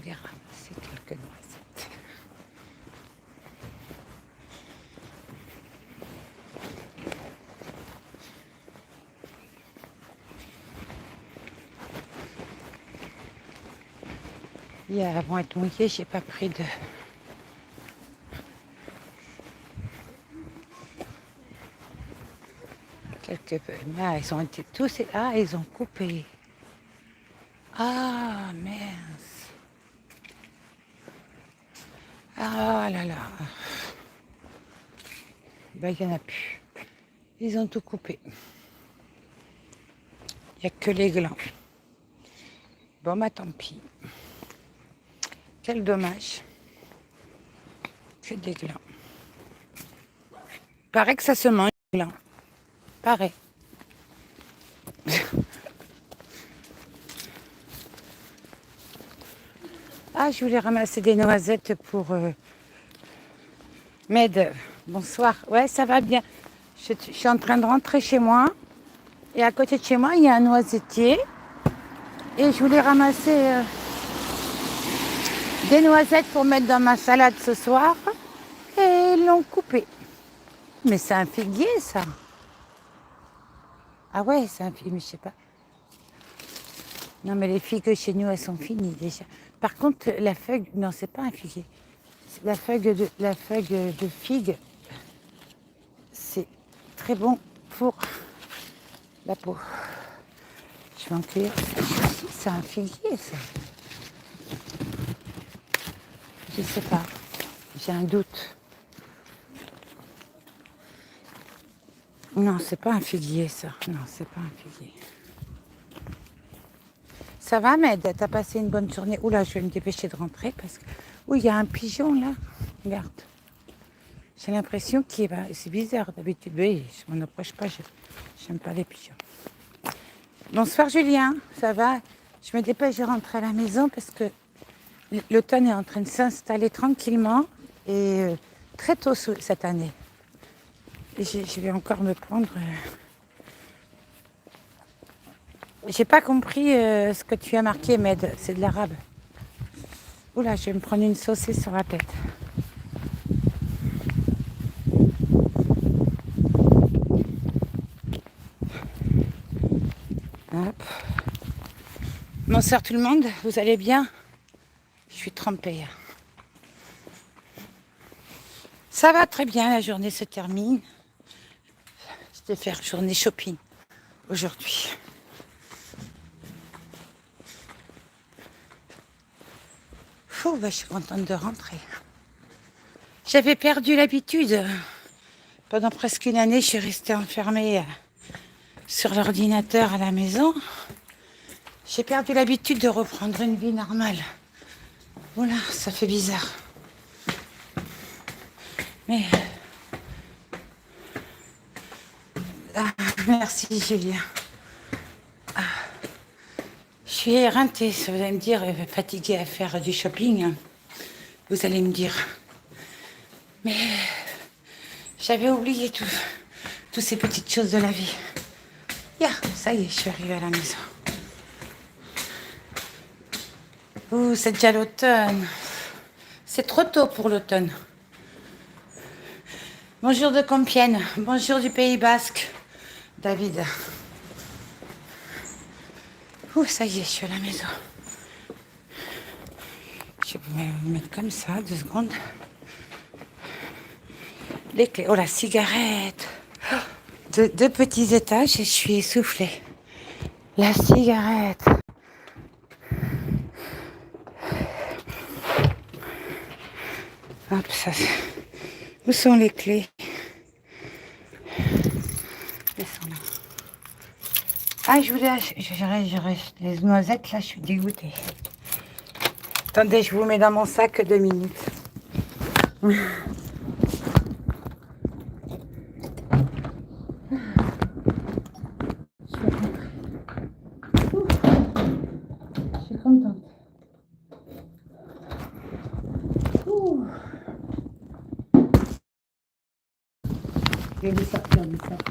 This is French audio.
aller ramasser quelques noisettes. Hier, avant d'être mouillée, j'ai pas pris de... Quelques peu. Ah, ils ont été tous... Ah, ils ont coupé. Ah, mince. Ah là là. Ben, il n'y en a plus. Ils ont tout coupé. Il n'y a que les glands. Bon, bah tant pis. Quel dommage. Que des glands. Paraît que ça se mange, les glands. Paraît. Ah, je voulais ramasser des noisettes pour Med. Bonsoir. Ouais, ça va bien. Je suis en train de rentrer chez moi. Et à côté de chez moi, il y a un noisetier. Et je voulais ramasser des noisettes pour mettre dans ma salade ce soir. Et ils l'ont coupé. Mais c'est un figuier, ça. Ah ouais, c'est un figuier, mais je sais pas. Non, mais les figues chez nous, elles sont finies déjà. Par contre, la feuille, non, c'est pas un figuier. La feuille de figue, c'est très bon pour la peau. Je vais en cueillir. C'est un figuier, ça. Je sais pas. J'ai un doute. Non, c'est pas un figuier, ça. Non, c'est pas un figuier. Ça va, Med? T'as passé une bonne journée? Oula, je vais me dépêcher de rentrer parce que... Oui, il y a un pigeon, là. Regarde. J'ai l'impression qu'il est... C'est bizarre, d'habitude. Oui, je m'en approche pas. J'aime pas les pigeons. Bonsoir, Julien. Ça va? Je me dépêche de rentrer à la maison parce que l'automne est en train de s'installer tranquillement et très tôt cette année. Et je vais encore me prendre... J'ai pas compris ce que tu as marqué, Med. C'est de l'arabe. Oula, je vais me prendre une saucisse sur la tête. Hop. Bonsoir tout le monde, vous allez bien? Je suis trempée. Ça va très bien, la journée se termine. Je vais faire journée shopping aujourd'hui. Je suis contente de rentrer. J'avais perdu l'habitude. Pendant presque une année, je suis restée enfermée sur l'ordinateur à la maison. J'ai perdu l'habitude de reprendre une vie normale. Voilà, ça fait bizarre. Mais... Ah, merci Julien. Ah. Je suis éreintée, ça vous allez me dire, fatiguée à faire du shopping. Vous allez me dire. Mais j'avais oublié toutes ces petites choses de la vie. Ça y est, je suis arrivée à la maison. Ouh, c'est déjà l'automne. C'est trop tôt pour l'automne. Bonjour de Compiègne. Bonjour du Pays Basque. David. Ouh, ça y est, je suis à la maison. Je vais me mettre comme ça, 2 secondes. Les clés. Oh, la cigarette. Deux petits étages et je suis essoufflée. La cigarette. Hop, ça. Où sont les clés? Elles sont là. Ah, je voulais j'aurais les noisettes, là, je suis dégoûtée. Attendez, je vous mets dans mon sac 2 minutes. Je suis contente. Je vais vous sortir du sac.